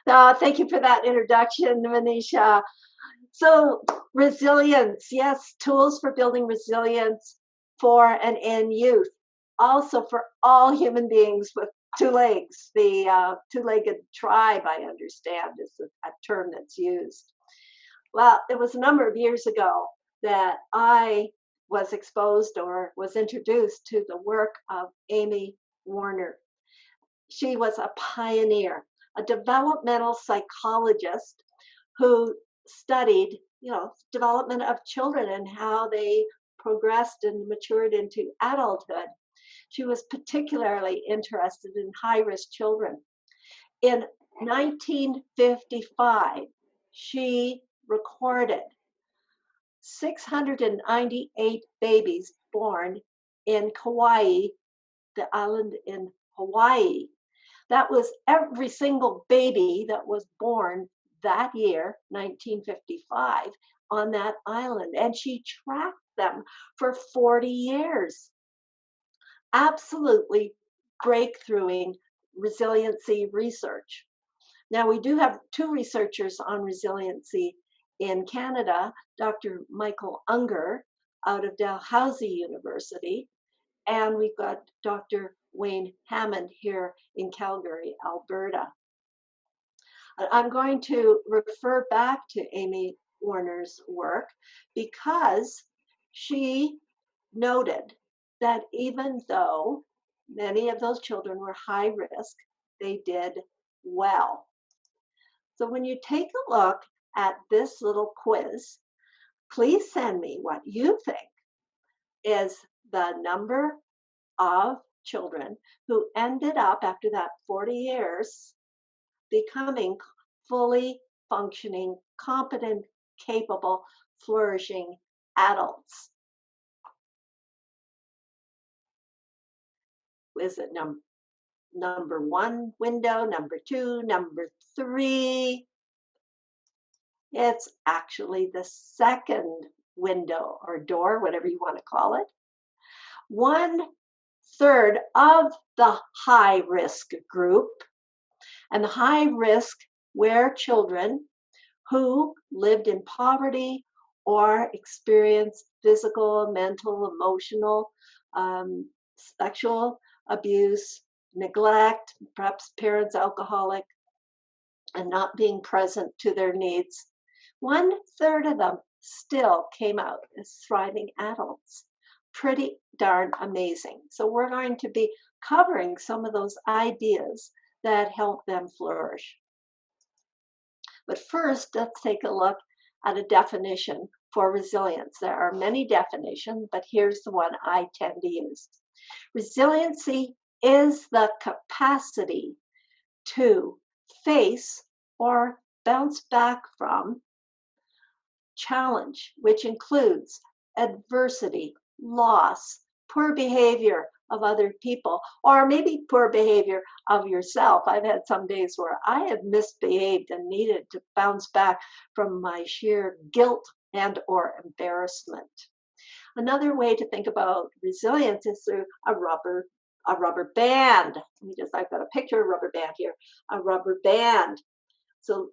Thank you for that introduction, Manisha. So, resilience, yes, tools for building resilience for and in youth. Also for all human beings with two legs. The two-legged tribe, I understand, is a term that's used. Well, it was a number of years ago that I was exposed or was introduced to the work of Amy Werner. She was a pioneer, a developmental psychologist who studied, development of children and how they progressed and matured into adulthood. She was particularly interested in high-risk children. In 1955, she recorded 698 babies born in Kauai, the island in Hawaii. That was every single baby that was born that year, 1955, on that island. And she tracked them for 40 years. Absolutely breakthroughing resiliency research. Now, we do have two researchers on resiliency in Canada, Dr. Michael Unger out of Dalhousie University, and we've got Dr. Wayne Hammond here in Calgary, Alberta. I'm going to refer back to Amy Werner's work because she noted that even though many of those children were high risk, they did well. So when you take a look at this little quiz, please send me what you think is the number of children who ended up after that 40 years becoming fully functioning, competent, capable, flourishing adults. Is it number one window, number two, number three? It's actually the second window or door, whatever you want to call it. 1/3 of the high risk group, and the high risk were children who lived in poverty or experienced physical, mental, emotional, sexual abuse, neglect, perhaps parents alcoholic, and not being present to their needs. 1/3 of them still came out as thriving adults. Pretty darn amazing. So we're going to be covering some of those ideas that help them flourish. But first, let's take a look at a definition for resilience. There are many definitions, but here's the one I tend to use. Resiliency is the capacity to face or bounce back from challenge, which includes adversity, loss, poor behavior of other people, or maybe poor behavior of yourself. I've had some days where I have misbehaved and needed to bounce back from my sheer guilt and or embarrassment. Another way to think about resilience is through a rubber band. I've got a picture of a rubber band here, a rubber band. So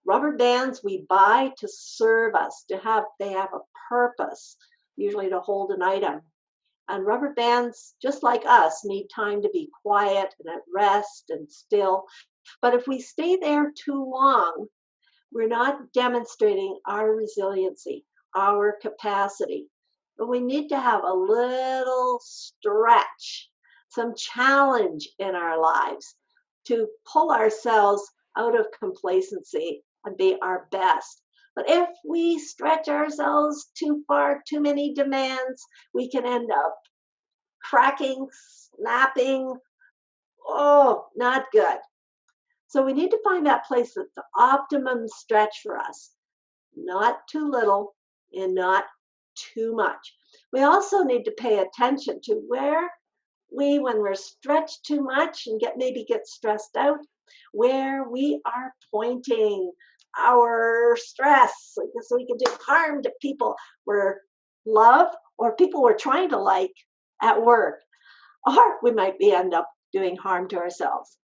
rubber bands we buy to serve us, they have a purpose, usually to hold an item. And rubber bands, just like us, need time to be quiet and at rest and still. But if we stay there too long, we're not demonstrating our resiliency, our capacity. But we need to have a little stretch, some challenge in our lives to pull ourselves out of complacency and be our best. But if we stretch ourselves too far, too many demands, we can end up cracking, snapping. Oh, not good. So we need to find that place that's the optimum stretch for us. Not too little and not too much. We also need to pay attention to where when we're stretched too much and maybe get stressed out, where we are pointing our stress so we can do harm to people we're love or people we're trying to like at work. Or we might end up doing harm to ourselves.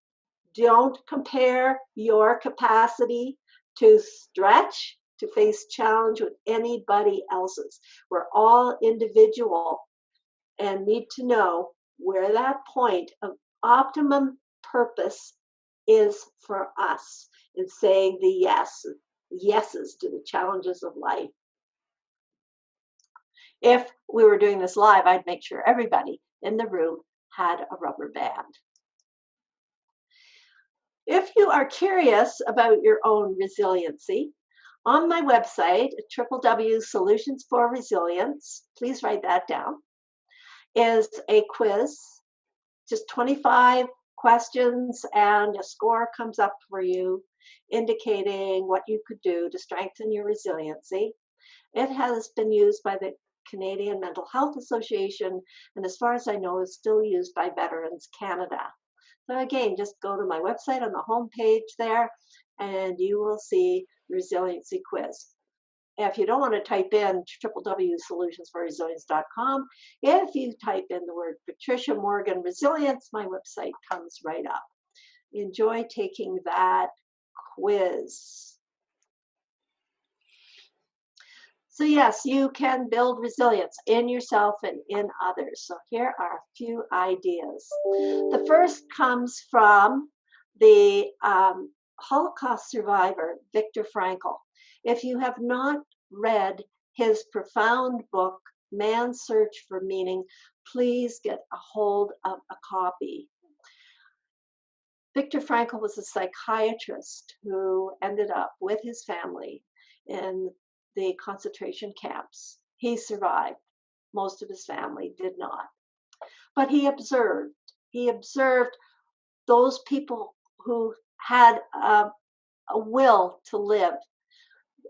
Don't compare your capacity to stretch, to face challenge with anybody else's. We're all individual and need to know where that point of optimum purpose is for us in saying the yeses to the challenges of life. If we were doing this live, I'd make sure everybody in the room had a rubber band. If you are curious about your own resiliency, on my website, www.solutionsforresilience, please write that down, is a quiz, just 25 questions, and a score comes up for you indicating what you could do to strengthen your resiliency. It has been used by the Canadian Mental Health Association, and as far as I know, is still used by Veterans Canada. So again, just go to my website on the home page there, and you will see the resiliency quiz. If you don't want to type in www.solutionsforresilience.com, if you type in the word Patricia Morgan Resilience, my website comes right up. Enjoy taking that quiz. So yes, you can build resilience in yourself and in others. So here are a few ideas. The first comes from the Holocaust survivor, Viktor Frankl. If you have not read his profound book, Man's Search for Meaning, please get a hold of a copy. Viktor Frankl was a psychiatrist who ended up with his family in the concentration camps. He survived. Most of his family did not. But he observed those people who had a will to live,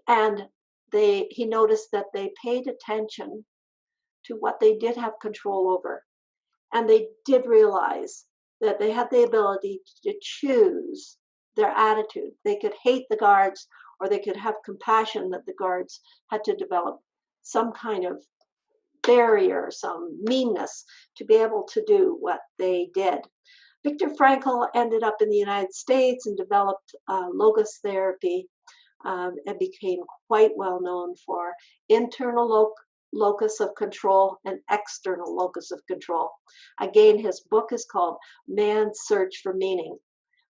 and he noticed that they paid attention to what they did have control over, and they did realize that they had the ability to choose their attitude. They could hate the guards, or they could have compassion that the guards had to develop some kind of barrier, some meanness to be able to do what they did. Viktor Frankl ended up in the United States and developed locus therapy and became quite well known for internal locus of control and external locus of control. Again, his book is called Man's Search for Meaning.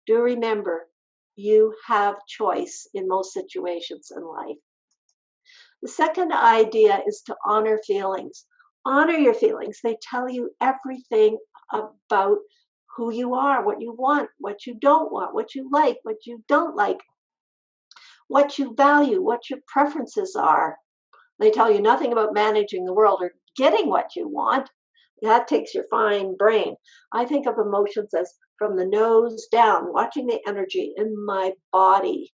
Do remember, you have choice in most situations in life. The second idea is to honor feelings. Honor your feelings. They tell you everything about who you are, what you want, what you don't want, what you like, what you don't like, what you value, what your preferences are. They tell you nothing about managing the world or getting what you want. That takes your fine brain. I think of emotions as from the nose down, watching the energy in my body.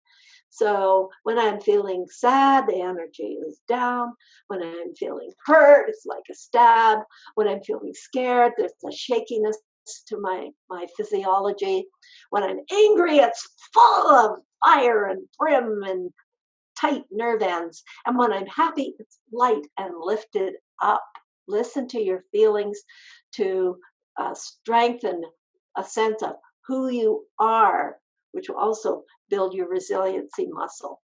So when I'm feeling sad, the energy is down. When I'm feeling hurt, it's like a stab. When I'm feeling scared, there's a shakiness to my physiology. When I'm angry, it's full of fire and brim and tight nerve ends. And when I'm happy, it's light and lifted up. Listen to your feelings to strengthen a sense of who you are, which will also build your resiliency muscle.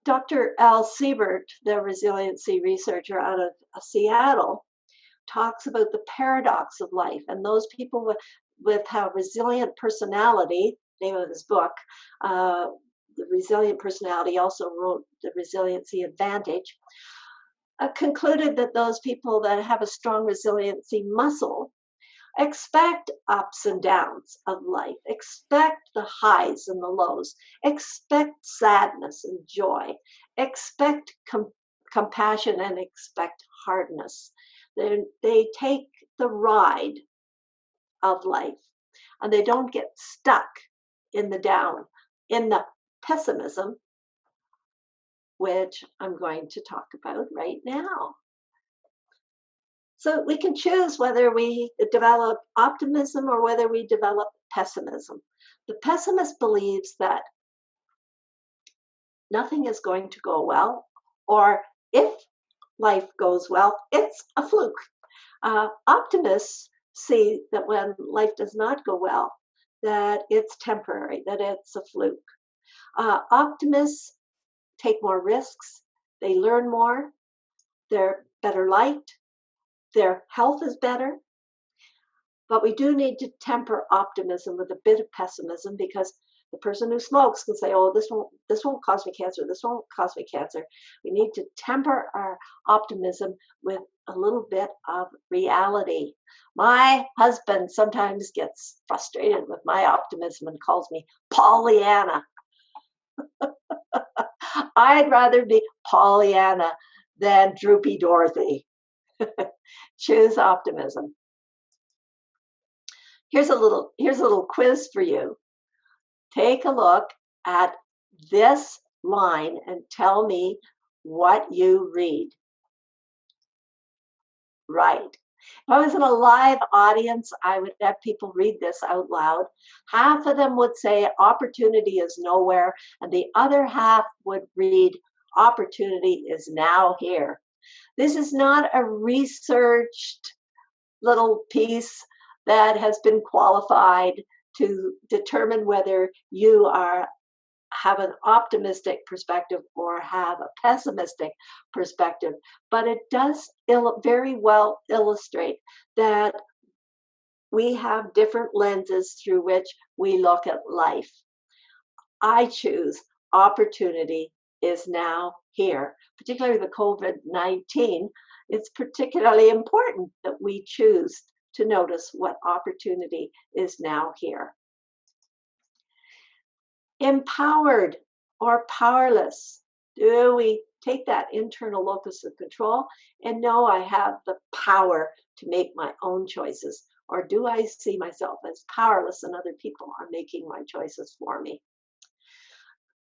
Dr. Al Siebert, the resiliency researcher out of Seattle, talks about the paradox of life, and those people with a resilient personality, name of his book, The Resilient Personality, also wrote The Resiliency Advantage, concluded that those people that have a strong resiliency muscle expect ups and downs of life, expect the highs and the lows, expect sadness and joy, expect compassion and expect hardness. They take the ride of life, and they don't get stuck in the down, in the pessimism, which I'm going to talk about right now. So we can choose whether we develop optimism or whether we develop pessimism. The pessimist believes that nothing is going to go well, or if life goes well, it's a fluke. Optimists see that when life does not go well, that it's temporary, that it's a fluke. Optimists take more risks, they learn more, they're better liked, their health is better. But we do need to temper optimism with a bit of pessimism, because the person who smokes can say, oh, this won't cause me cancer, this won't cause me cancer. We need to temper our optimism with a little bit of reality. My husband sometimes gets frustrated with my optimism and calls me Pollyanna. I'd rather be Pollyanna than Droopy Dorothy. Choose optimism. Here's a little quiz for you. Take a look at this line and tell me what you read. Right. If I was in a live audience, I would have people read this out loud. Half of them would say opportunity is nowhere, and the other half would read opportunity is now here. This is not a researched little piece that has been qualified to determine whether you have an optimistic perspective or have a pessimistic perspective, but it does very well illustrate that we have different lenses through which we look at life. I choose opportunity is now here. Particularly the COVID-19, it's particularly important that we choose to notice what opportunity is now here. Empowered or powerless? Do we take that internal locus of control and know I have the power to make my own choices? Or do I see myself as powerless and other people are making my choices for me?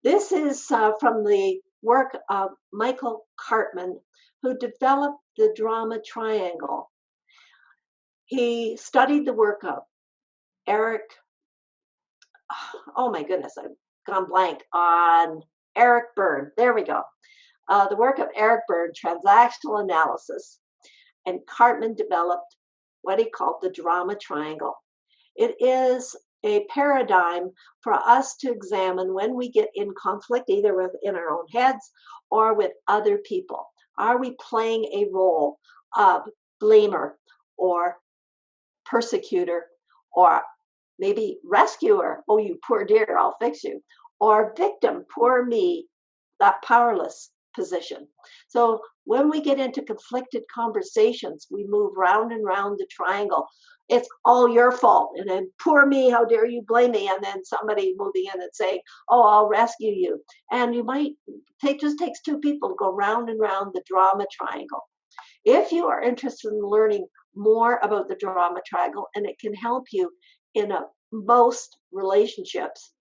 This is from the work of Michael Karpman, who developed the drama triangle. He studied the work of Eric, oh my goodness, I've gone blank on Eric Berne. There we go. The work of Eric Berne, transactional analysis, and Karpman developed what he called the drama triangle. It is a paradigm for us to examine when we get in conflict, either within our own heads or with other people. Are we playing a role of blamer or persecutor, or maybe rescuer, oh, you poor dear, I'll fix you, or victim, poor me, that powerless position. So when we get into conflicted conversations, we move round and round the triangle. It's all your fault, and then poor me, how dare you blame me, and then somebody moving in and saying, oh, I'll rescue you. And you might just takes two people to go round and round the drama triangle. If you are interested in learning more about the drama triangle, and it can help you in most relationships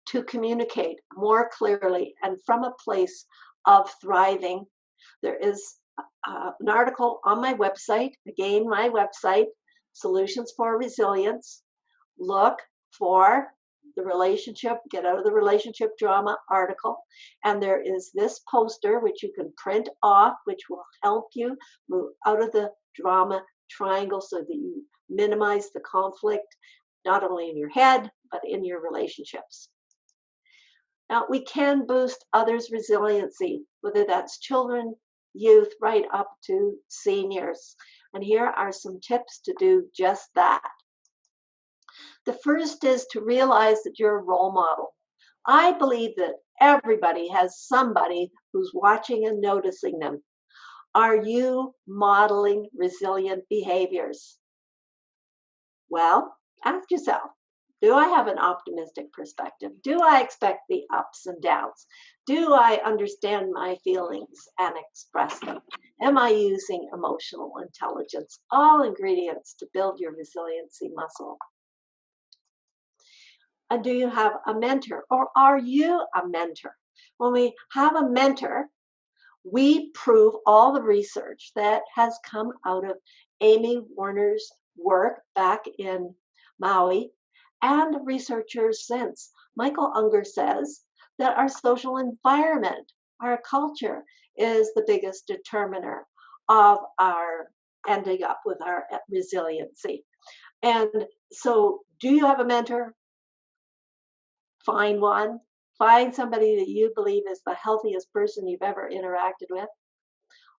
to communicate more clearly and from a place of thriving, there is an article on my website. Again, my website, Solutions for Resilience. Look for the relationship, get out of the relationship drama article. And there is this poster, which you can print off, which will help you move out of the drama triangle so that you minimize the conflict, not only in your head, but in your relationships. Now, we can boost others' resiliency, whether that's children, youth, right up to seniors. And here are some tips to do just that. The first is to realize that you're a role model. I believe that everybody has somebody who's watching and noticing them. Are you modeling resilient behaviors? Well, ask yourself, do I have an optimistic perspective? Do I expect the ups and downs? Do I understand my feelings and express them? Am I using emotional intelligence? All ingredients to build your resiliency muscle. And do you have a mentor, or are you a mentor? When we have a mentor, we prove all the research that has come out of Amy Werner's work back in Maui, and researchers since. Michael Unger says that our social environment, our culture, is the biggest determiner of our ending up with our resiliency. And so, do you have a mentor? Find one. Find somebody that you believe is the healthiest person you've ever interacted with,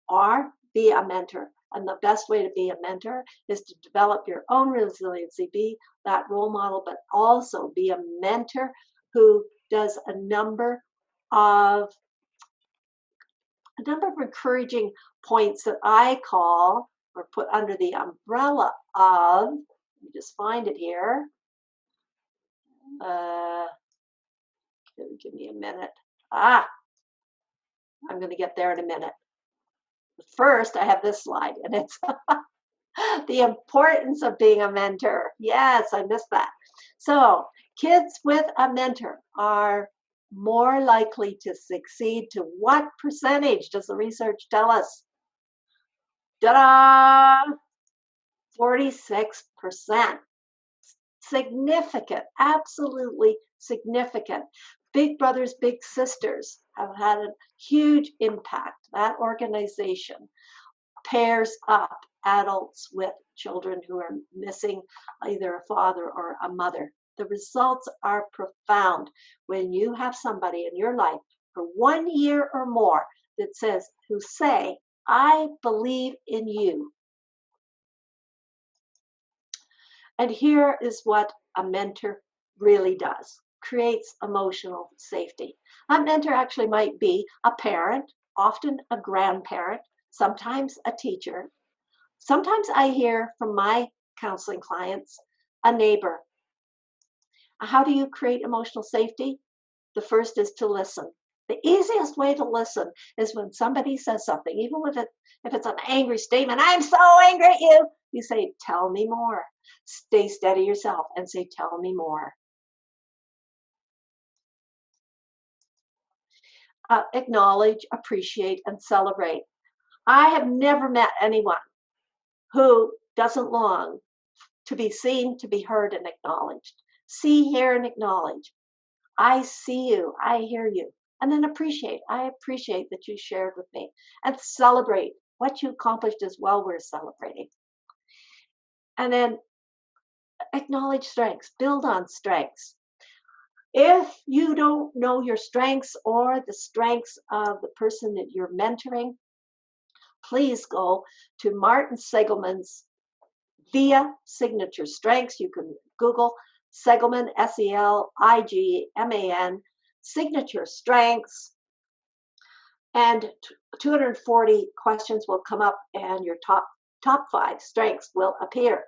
or be a mentor. And the best way to be a mentor is to develop your own resiliency, be that role model, but also be a mentor who does a number of encouraging points that I call or put under the umbrella of, let me just find it here. Give me a minute. I'm going to get there in a minute. First, I have this slide, and it's the importance of being a mentor. Yes, I missed that. So, kids with a mentor are more likely to succeed. To what percentage does the research tell us? Ta-da! 46%. Significant, absolutely significant. Big brothers, big sisters have had a huge impact. That organization pairs up adults with children who are missing either a father or a mother. The results are profound when you have somebody in your life for 1 year or more that who say, I believe in you. And here is what a mentor really does. Creates emotional safety. A mentor actually might be a parent, often a grandparent, sometimes a teacher. Sometimes I hear from my counseling clients, a neighbor. How do you create emotional safety? The first is to listen. The easiest way to listen is when somebody says something, even if it's an angry statement, I'm so angry at you. You say, tell me more. Stay steady yourself and say, tell me more. Acknowledge, appreciate, and celebrate. I have never met anyone who doesn't long to be seen, to be heard, and acknowledged. See, hear, and acknowledge. I see you. I hear you. And then appreciate. I appreciate that you shared with me. And celebrate. What you accomplished is well worth celebrating. And then acknowledge strengths. Build on strengths. If you don't know your strengths or the strengths of the person that you're mentoring, please go to Martin Seligman's via Signature Strengths. You can Google Seligman, Seligman, Signature Strengths, and 240 questions will come up and your top 5 strengths will appear.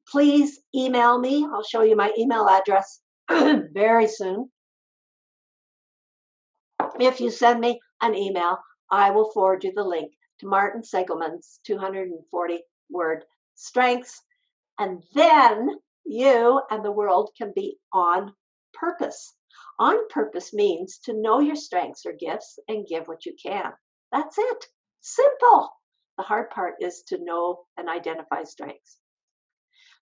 Please email me. I'll show you my email address very soon. If you send me an email, I will forward you the link to Martin Seligman's 240-word strengths, and then you and the world can be on purpose. On purpose means to know your strengths or gifts and give what you can. That's it. Simple. The hard part is to know and identify strengths.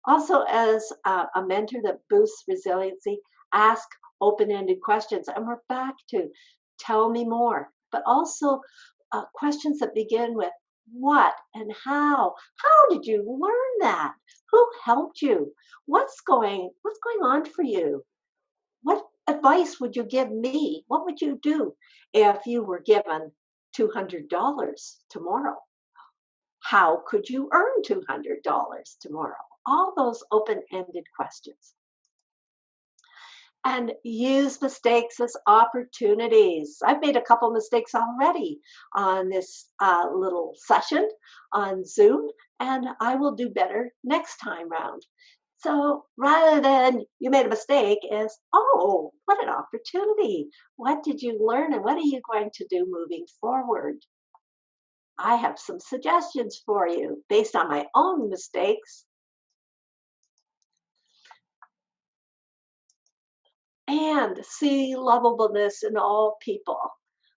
Also, as a mentor that boosts resiliency, ask open-ended questions. And we're back to tell me more, but also questions that begin with what and how. How did you learn that? Who helped you? What's going on for you? What advice would you give me? What would you do if you were given $200 tomorrow? How could you earn $200 tomorrow? All those open-ended questions. And use mistakes as opportunities. I've made a couple mistakes already on this little session on Zoom, and I will do better next time round. So rather than you made a mistake is, oh, what an opportunity. What did you learn and what are you going to do moving forward? I have some suggestions for you based on my own mistakes. And see lovableness in all people.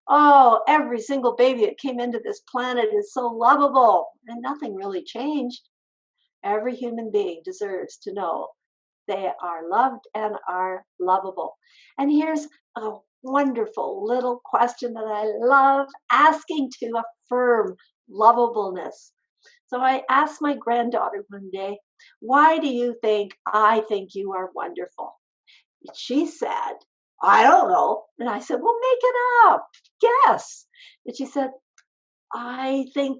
Oh, every single baby that came into this planet is so lovable, and nothing really changed. Every human being deserves to know they are loved and are lovable. And here's a wonderful little question that I love asking to affirm lovableness. So I asked my granddaughter one day, why do you think I think you are wonderful? And she said, I don't know. And I said, well, make it up. Guess. And she said, I think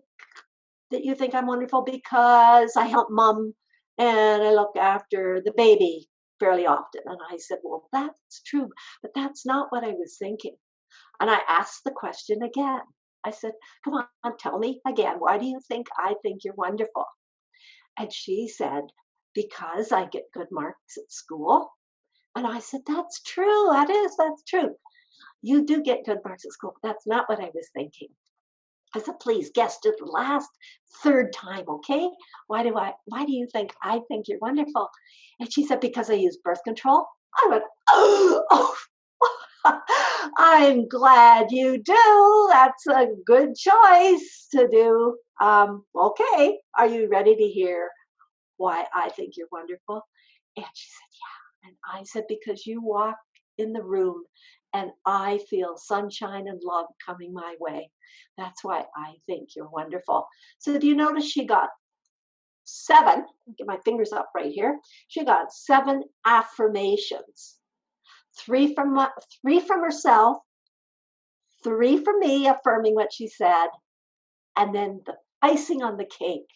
that you think I'm wonderful because I help mom and I look after the baby fairly often. And I said, well, that's true, but that's not what I was thinking. And I asked the question again. I said, come on, tell me again, why do you think I think you're wonderful? And she said, because I get good marks at school. And I said, that's true. That's true. You do get good marks at school, but that's not what I was thinking. I said, please guess to the last third time, okay? Why do you think I think you're wonderful? And she said, because I use birth control. I went, oh, I'm glad you do. That's a good choice to do. Okay, are you ready to hear why I think you're wonderful? And she said, yeah. And I said, because you walk in the room and I feel sunshine and love coming my way. That's why I think you're wonderful. So do you notice she got 7, get my fingers up right here. She got 7 affirmations. 3 from herself, 3 from me affirming what she said, and then the icing on the cake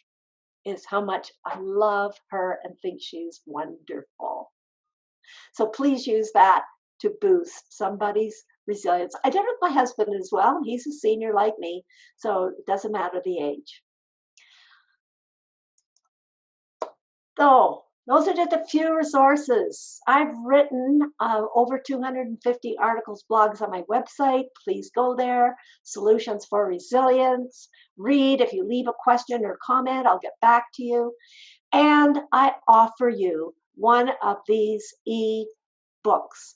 is how much I love her and think she's wonderful. So please use that to boost somebody's resilience. I did it with my husband as well. He's a senior like me, so it doesn't matter the age. So those are just a few resources. I've written over 250 articles, blogs on my website. Please go there. Solutions for Resilience. Read. If you leave a question or comment, I'll get back to you. And I offer you one of these e-books.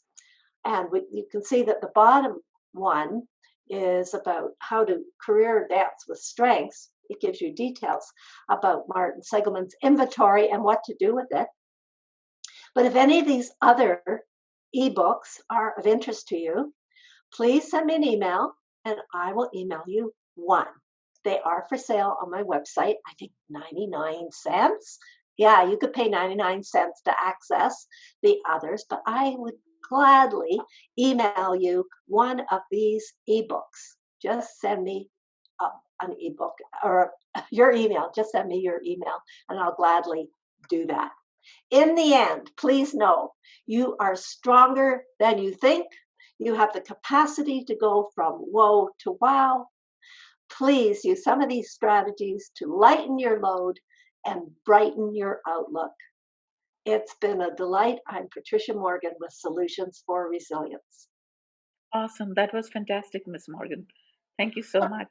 And you can see that the bottom one is about how to career advance with strengths. It gives you details about Martin Seligman's inventory and what to do with it. But if any of these other ebooks are of interest to you, please send me an email and I will email you one. They are for sale on my website, I think 99 cents. Yeah, you could pay 99 cents to access the others, but I would gladly email you one of these ebooks. Just send me an ebook or your email. Just send me your email and I'll gladly do that. In the end, please know you are stronger than you think. You have the capacity to go from whoa to wow. Please use some of these strategies to lighten your load and brighten your outlook. It's been a delight. I'm Patricia Morgan with Solutions for Resilience. Awesome. That was fantastic, Ms. Morgan. Thank you so much.